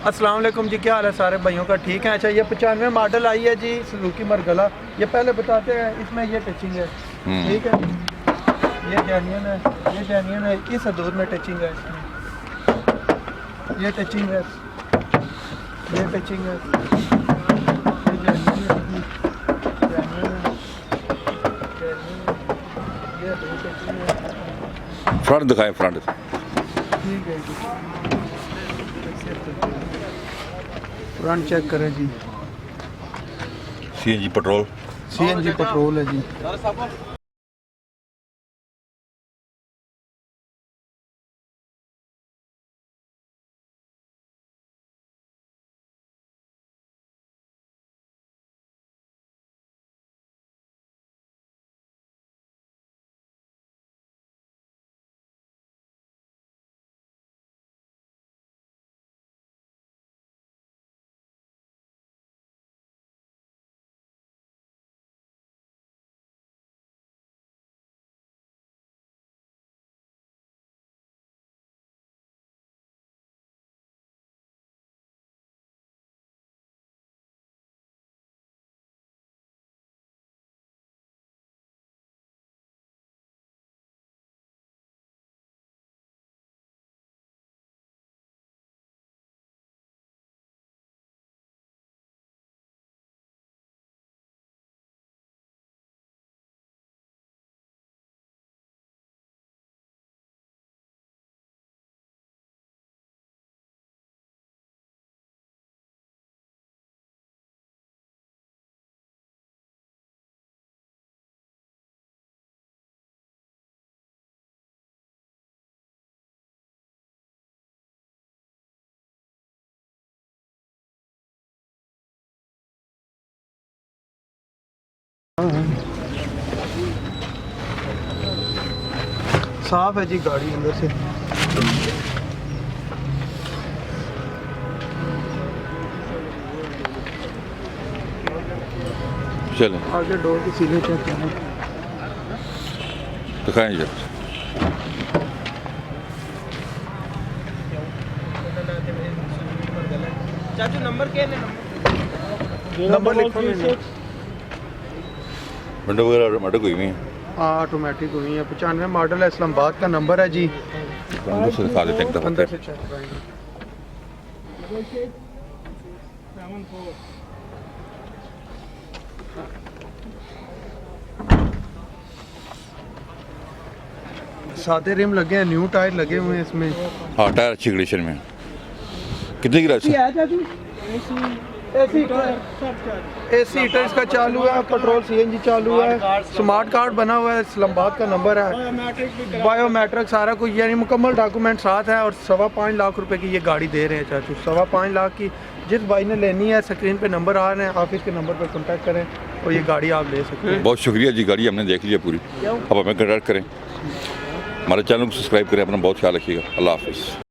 अस्सलाम वालेकुम जी, क्या हाल है सारे भाइयों का? ठीक है। अच्छा, ये 95 मॉडल आई है जी, सुजुकी मरगला। ये पहले बताते हैं, इसमें ये टचिंग है, ठीक है। ये जेन्युइन है, ये जेन्युइन है। इस हदूद में टचिंग है, इसमें ये टचिंग है, ये टचिंग है, ये जेन्युइन है, जेन्युइन है, ये टचिंग है। फ्रंट दिखाएं, फ्रंट। ठीक है जी, फ्रंट चेक करें जी। CNG petrol. सीएनजी पेट्रोल है जी। साफ है जी गाड़ी अंदर से। चलें, आगे डोर की सीलें चेक करें। दिखाएं जब। चाचू नंबर क्या है? नंबर लिखो। विंडो वगैरह ऑटोमेटिक हुई हुई हैं। हाँ, ऑटोमेटिक हुई है। 95 मॉडल है, इस्लामाबाद का नंबर है जी। अंदर से दिखा देते हैं एक अंदर दफा। से चेक कराएंगे। सादे रिम लगे हैं, न्यू टायर लगे हुए हैं इसमें। हाँ, टायर अच्छी कंडीशन में। कितने की राशि? एसी हीटर इसका चालू है, पेट्रोल सीएनजी चालू है, स्मार्ट कार्ड बना हुआ है, इस्लामाबाद का नंबर है, बायोमेट्रिक सारा कुछ, यानी मुकम्मल डॉक्यूमेंट साथ है। और 5.25 लाख रुपए की ये गाड़ी दे रहे हैं चाचू। 5.25 लाख की जिस भाई ने लेनी है, स्क्रीन पे नंबर आ रहे हैं, ऑफिस के नंबर पर कॉन्टैक्ट करें और ये गाड़ी आप ले सकते हैं। बहुत शुक्रिया जी, गाड़ी हमने देख लिया पूरी। अब हमें कंटेक्ट करें, हमारे चैनल को सब्सक्राइब करें। अपना बहुत ख्याल रखिएगा। अल्लाह हाफिज़।